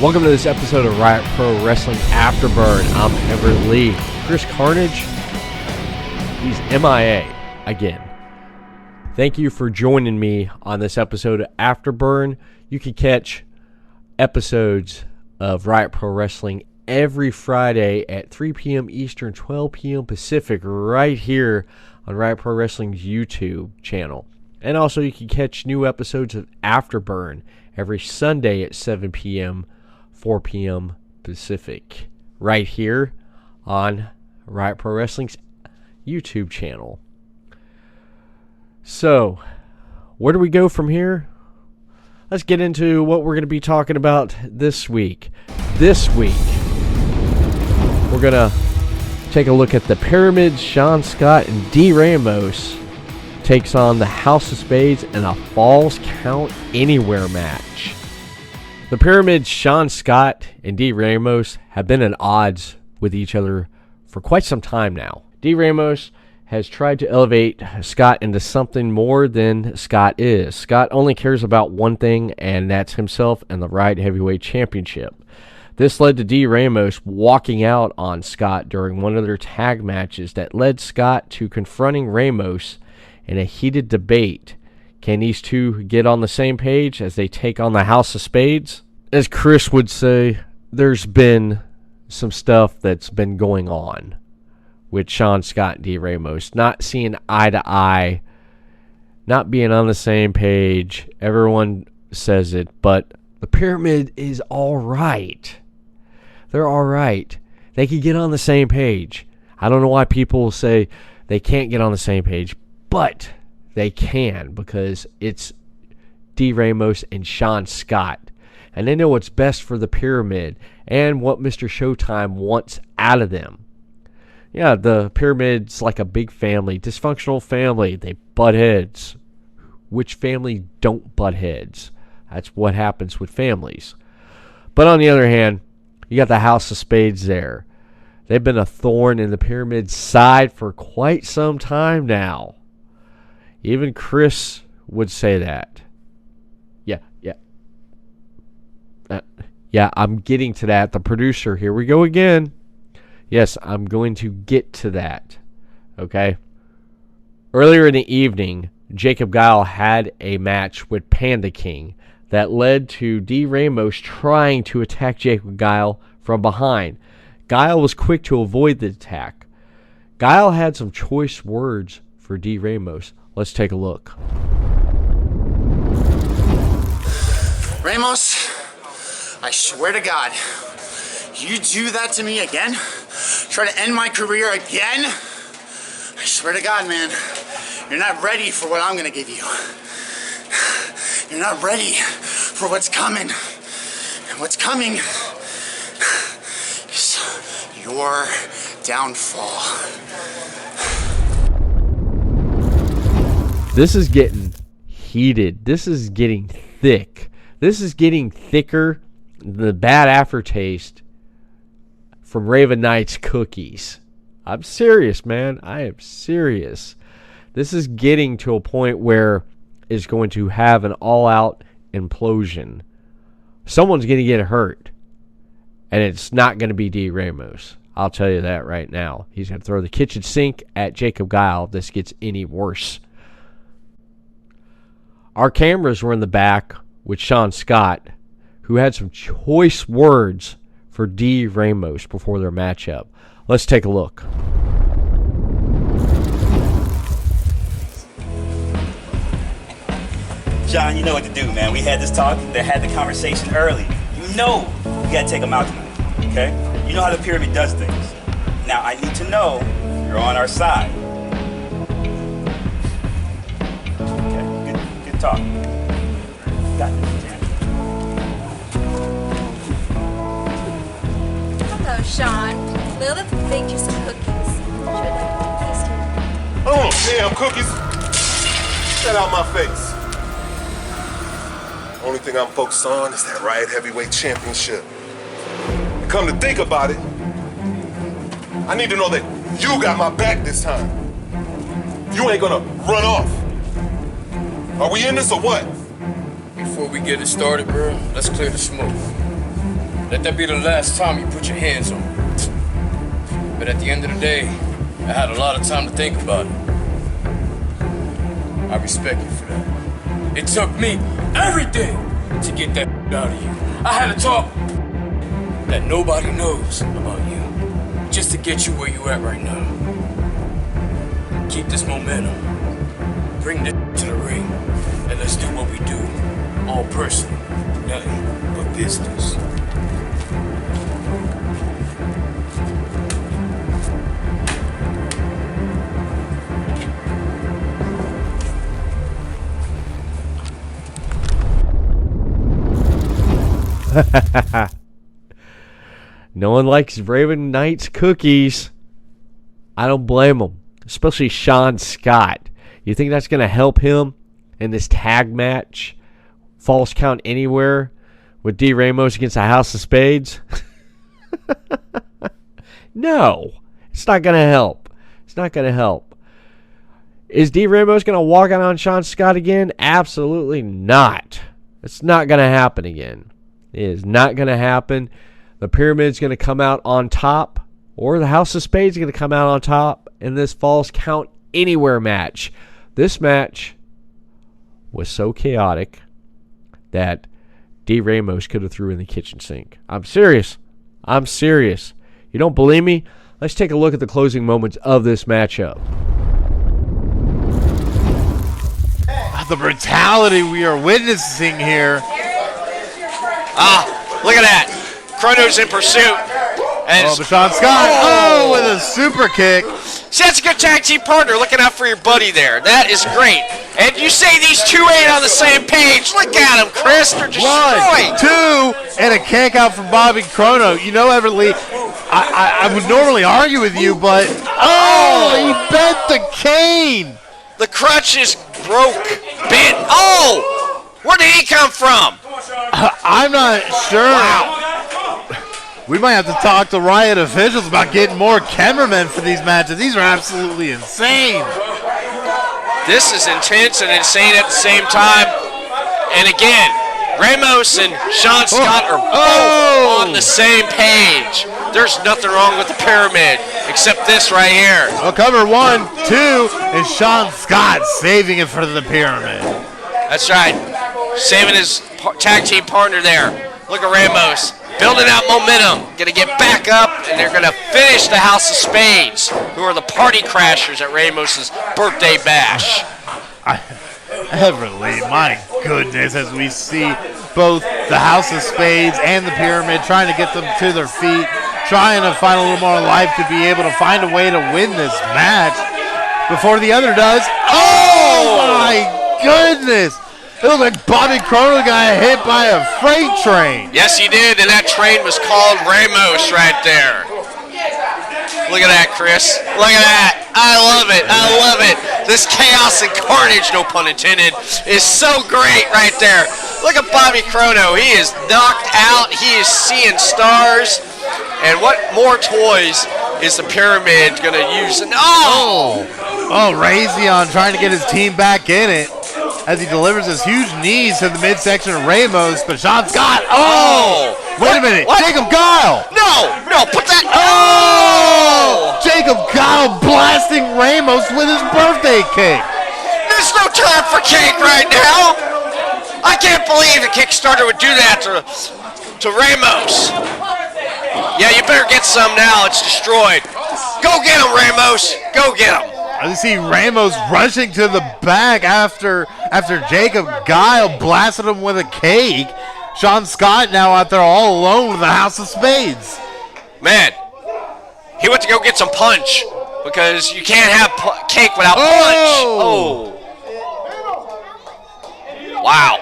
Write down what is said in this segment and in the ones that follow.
Welcome to this episode of Riot Pro Wrestling Afterburn. I'm Everett Lee. Chris Carnage, he's MIA again. Thank you for joining me on this episode of Afterburn. You can catch episodes of Riot Pro Wrestling every Friday at 3 p.m. Eastern, 12 p.m. Pacific, right here on Riot Pro Wrestling's YouTube channel. And also you can catch new episodes of Afterburn every Sunday at 7 p.m., 4 p.m. Pacific, right here on Riot Pro Wrestling's YouTube channel. So, where do we go from here? Let's get into what we're going to be talking about this week. This week, we're going to take a look at the Pyramids. Sean Scott and D.Ramos takes on the House of Spades in a Falls Count Anywhere match. The Pyramids, Sean Scott and D.Ramos, have been at odds with each other for quite some time now. D.Ramos has tried to elevate Scott into something more than Scott is. Scott only cares about one thing, and that's himself and the Riot Heavyweight Championship. This led to D.Ramos walking out on Scott during one of their tag matches that led Scott to confronting Ramos in a heated debate. Can these two get on the same page as they take on the House of Spades? As Chris would say, there's been some stuff that's been going on with Sean Scott and D.Ramos. Not seeing eye to eye, not being on the same page. Everyone says it, but the Pyramid is all right. They're all right. They can get on the same page. I don't know why people say they can't get on the same page, but they can, because it's D.Ramos and Sean Scott. And they know what's best for the Pyramid and what Mr. Showtime wants out of them. Yeah, the Pyramid's like a big family, dysfunctional family. They butt heads. Which family don't butt heads? That's what happens with families. But on the other hand, you got the House of Spades there. They've been a thorn in the Pyramid's side for quite some time now. Even Chris would say that. Yeah, I'm getting to that. The producer, here we go again. Yes, I'm going to get to that. Okay? Earlier in the evening, Jacob Guile had a match with Panda King that led to D.Ramos trying to attack Jacob Guile from behind. Guile was quick to avoid the attack. Guile had some choice words for D.Ramos. Let's take a look. Ramos, I swear to God, you do that to me again? Try to end my career again? I swear to God, man, you're not ready for what I'm gonna give you. You're not ready for what's coming. And what's coming is your downfall. This is getting heated. This is getting thick. This is getting thicker than the bad aftertaste from Raven Knight's cookies. I'm serious, man. I am serious. This is getting to a point where it's going to have an all-out implosion. Someone's going to get hurt, and it's not going to be D.Ramos. I'll tell you that right now. He's going to throw the kitchen sink at Jacob Guile if this gets any worse. Our cameras were in the back with Sean Scott, who had some choice words for D.Ramos before their matchup. Let's take a look. John, you know what to do, man. We had this talk, they had the conversation early. You know you gotta take them out tonight, okay? You know how the Pyramid does things. Now, I need to know you're on our side. Okay, good talk. Got this, Jan. Hello, Sean. Lil baked you some cookies. Should I taste it? Oh, damn cookies. Get out my face. Only thing I'm focused on is that Riot Heavyweight Championship. And come to think about it, I need to know that you got my back this time. You ain't gonna run off. Are we in this or what? Before we get it started, bro, let's clear the smoke. Let that be the last time you put your hands on me. But at the end of the day, I had a lot of time to think about it. I respect you for that. It took me everything to get that out of you. I had a talk that nobody knows about you, just to get you where you at right now. Keep this momentum. Bring this to the ring, and let's do what we do. All personal, nothing but business. No one likes Raven Knight's cookies. I don't blame him, especially Sean Scott. You think that's going to help him in this tag match? False count anywhere with D.Ramos against the House of Spades? No, it's not going to help. It's not going to help. Is D.Ramos going to walk out on Sean Scott again? Absolutely not. It's not going to happen again. It is not going to happen. The Pyramid's going to come out on top, or the House of Spades is going to come out on top in this False Count Anywhere match. This match was so chaotic that D.Ramos could have threw in the kitchen sink. I'm serious. I'm serious. You don't believe me? Let's take a look at the closing moments of this matchup. The brutality we are witnessing here. Look at that. Chrono's in pursuit. And Sean Scott, with a super kick. See, that's a good tag team partner looking out for your buddy there. That is great. And you say these two ain't on the same page. Look at them, Chris. They're destroyed. 1, 2, and a kick out from Bobby Chrono. You know, Everett Lee, I would normally argue with you, but he bent the cane. The crutch is broke, bent. Where did he come from? I'm not sure. Wow. We might have to talk to Riot officials about getting more cameramen for these matches. These are absolutely insane. This is intense and insane at the same time. And again, Ramos and Sean Scott are both on the same page. There's nothing wrong with the Pyramid except this right here. Well, cover 1, 2, and Sean Scott saving it for the Pyramid. That's right. Saving his tag team partner there. Look at Ramos. Building out momentum. Going to get back up, and they're going to finish the House of Spades, who are the party crashers at Ramos's birthday bash. Everett Lee, my goodness, as we see both the House of Spades and the Pyramid trying to get them to their feet, trying to find a little more life to be able to find a way to win this match before the other does. Oh my goodness! It looked like Bobby Chrono got hit by a freight train. Yes, he did, and that train was called Ramos right there. Look at that, Chris. Look at that. I love it. I love it. This chaos and carnage, no pun intended, is so great right there. Look at Bobby Chrono. He is knocked out. He is seeing stars. And what more toys is the Pyramid going to use? And Razion trying to get his team back in it as he delivers his huge knees to the midsection of Ramos, but Sean Scott, wait a minute, what? Jacob Guile! No, put that, Jacob Guile blasting Ramos with his birthday cake! There's no time for cake right now! I can't believe the Kickstarter would do that to Ramos. Yeah, you better get some now, it's destroyed. Go get him, Ramos, go get him. I see Ramos rushing to the back after Jacob Guile blasted him with a cake. Sean Scott now out there all alone with the House of Spades. Man, he went to go get some punch because you can't have cake without punch. Wow.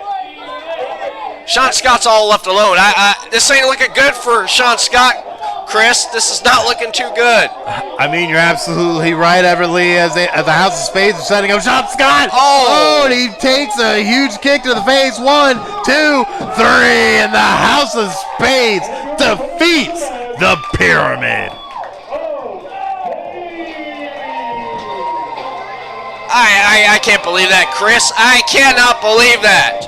Sean Scott's all left alone. This ain't looking good for Sean Scott. Chris, this is not looking too good. I mean, you're absolutely right, Everett Lee, as the House of Spades is setting up Sean Scott. And he takes a huge kick to the face. 1, 2, 3, and the House of Spades defeats the Pyramid. I can't believe that, Chris. I cannot believe that.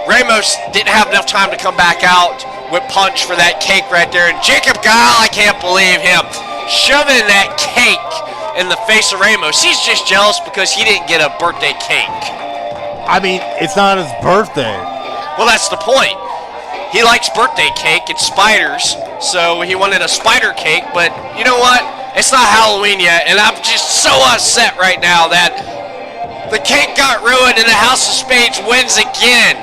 Ramos didn't have enough time to come back out. with punch for that cake right there. And Jacob Guile, I can't believe him shoving that cake in the face of Ramos. He's just jealous because he didn't get a birthday cake. I mean, it's not his birthday. Well, that's the point. He likes birthday cake. It's spiders, so he wanted a spider cake. But you know what? It's not Halloween yet, and I'm just so upset right now that the cake got ruined and the House of Spades wins again.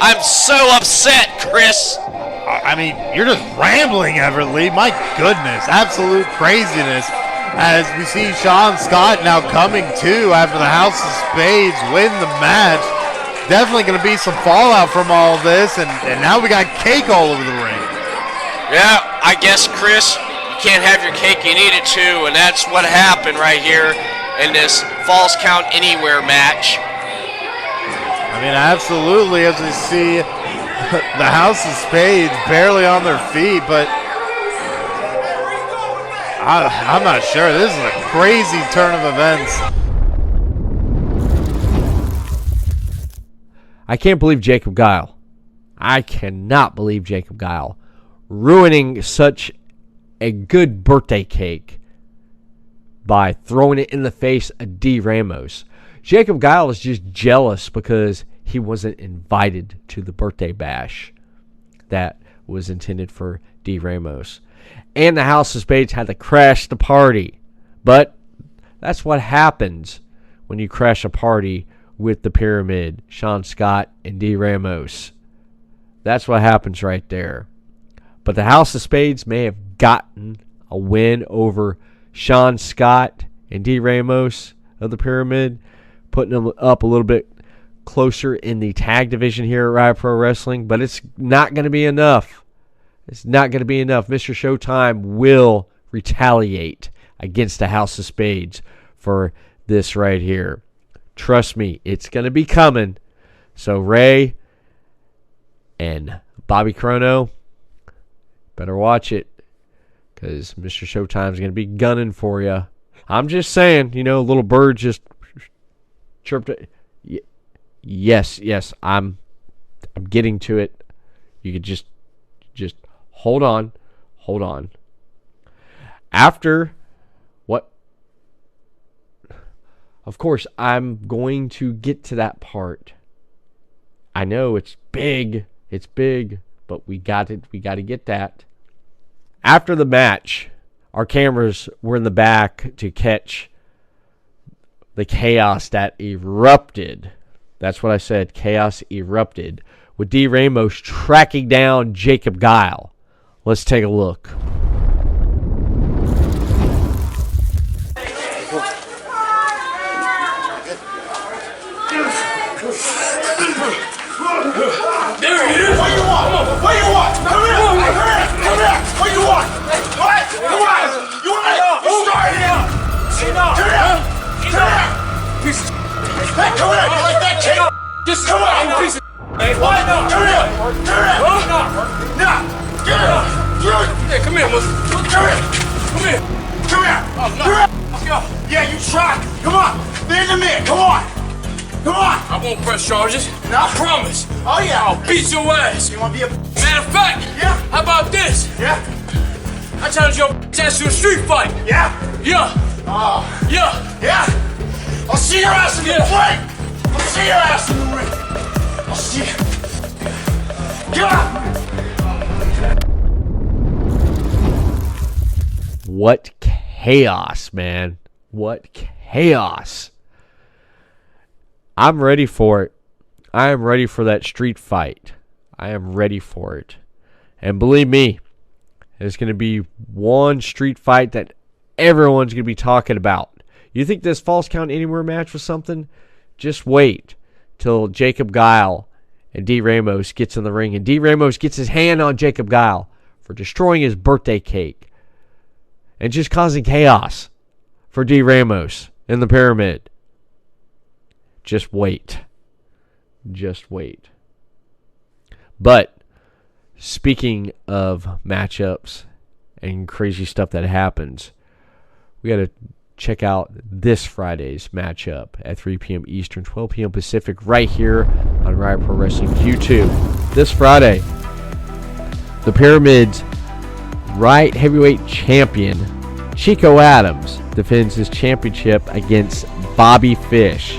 I'm so upset, Chris. I mean, you're just rambling, Everett Lee. My goodness, absolute craziness. As we see Sean Scott now coming to after the House of Spades win the match. Definitely going to be some fallout from all this, and now we got cake all over the ring. Yeah, I guess, Chris, you can't have your cake, you need it too, and that's what happened right here in this Falls Count Anywhere match. I mean, absolutely, as we see the House of Spades barely on their feet, but I'm not sure. This is a crazy turn of events. I can't believe Jacob Guile. I cannot believe Jacob Guile ruining such a good birthday cake by throwing it in the face of D.Ramos. Jacob Guile is just jealous because he wasn't invited to the birthday bash that was intended for D.Ramos. And the House of Spades had to crash the party. But that's what happens when you crash a party with the Pyramid, Sean Scott, and D.Ramos. That's what happens right there. But the House of Spades may have gotten a win over Sean Scott and D.Ramos of the Pyramid, putting them up a little bit closer in the tag division here at Riot Pro Wrestling, but it's not going to be enough. It's not going to be enough. Mr. Showtime will retaliate against the House of Spades for this right here. Trust me, it's going to be coming. So Ray and Bobby Chrono, better watch it, because Mr. Showtime's going to be gunning for you. I'm just saying, you know, little bird just chirped it. Yes, I'm getting to it. You could just hold on. After what? Of course, I'm going to get to that part. I know it's big, but we got to get that. After the match, our cameras were in the back to catch the chaos that erupted. That's what I said, chaos erupted, with D.Ramos tracking down Jacob Guile. Let's take a look. There he is! What do you want? What do you want? Come here! Come here! What do you want? What? Come on! You want it? You started it! Come here! Come here! Piece of Hey, come here! You like that kid? Just Come on! piece of What? Come here! Come here! No! Come here! Yeah, come here, Muslim. Come here! Come here. Come here! Oh, no. Come here! Let's go. Yeah, you try! Come on! There's the man! Come on! Come on! I won't press charges. No? I promise. Oh, yeah! I'll beat your ass. You want to be a... Matter of fact, Yeah? how about this? Yeah? I challenge your ass to a street fight. Yeah? Yeah. Oh. Yeah. Yeah? I'll see your ass in the ring! I'll see your ass in the ring! I'll see you. Get up! What chaos, man. What chaos. I'm ready for it. I am ready for that street fight. I am ready for it. And believe me, there's going to be one street fight that everyone's going to be talking about. You think this Falls Count Anywhere match was something? Just wait till Jacob Guile and D.Ramos gets in the ring. And D.Ramos gets his hand on Jacob Guile for destroying his birthday cake. And just causing chaos for D.Ramos in the Pyramid. Just wait. Just wait. But speaking of matchups and crazy stuff that happens, we got to check out this Friday's matchup at 3 p.m. Eastern, 12 p.m. Pacific, right here on Riot Pro Wrestling YouTube. This Friday, The Pyramid's Riot Heavyweight Champion, Chico Adams, defends his championship against Bobby Fish.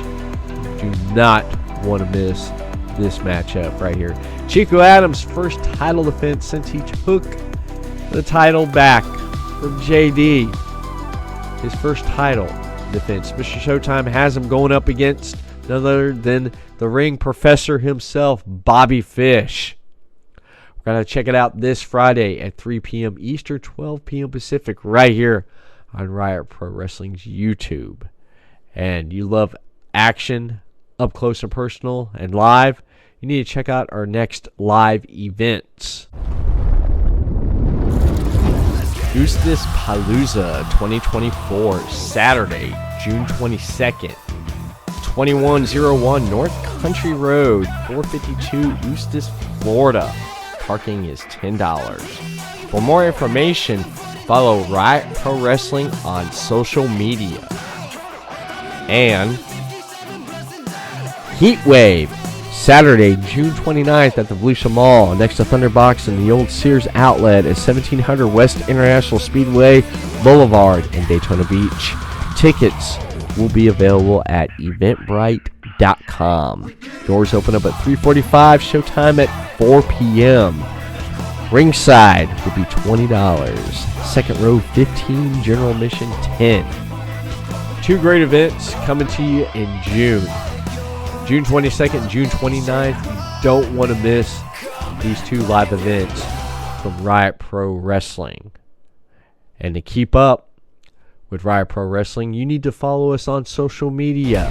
Do not want to miss this matchup right here. Chico Adams' first title defense since he took the title back from JD. His first title defense. Mr. Showtime has him going up against none other than the ring professor himself, Bobby Fish. We're going to check it out this Friday at 3 p.m. Eastern, 12 p.m. Pacific, right here on Riot Pro Wrestling's YouTube. And you love action up close and personal and live, you need to check out our next live events. Eustace Palooza 2024, Saturday, June 22nd, 2101 North Country Road, 452 Eustace, Florida. Parking is $10. For more information, follow Riot Pro Wrestling on social media. And Heatwave, Saturday, June 29th at the Volusia Mall, next to Thunderbox and the old Sears Outlet at 1700 West International Speedway Boulevard in Daytona Beach. Tickets will be available at eventbrite.com. Doors open up at 3:45, showtime at 4 p.m. Ringside will be $20. Second row, 15, general admission, 10. Two great events coming to you in June. June 22nd, June 29th. You don't want to miss these two live events from Riot Pro Wrestling. And to keep up with Riot Pro Wrestling, you need to follow us on social media.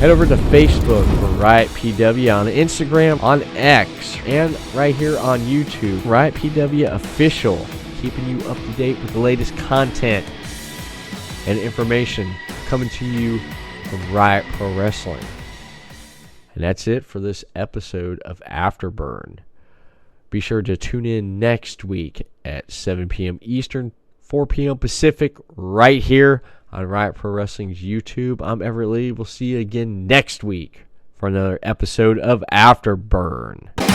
Head over to Facebook for Riot PW, on Instagram, on X, and right here on YouTube. Riot PW Official, keeping you up to date with the latest content and information coming to you from Riot Pro Wrestling. And that's it for this episode of Afterburn. Be sure to tune in next week at 7 p.m. Eastern, 4 p.m. Pacific, right here on Riot Pro Wrestling's YouTube. I'm Everett Lee. We'll see you again next week for another episode of Afterburn.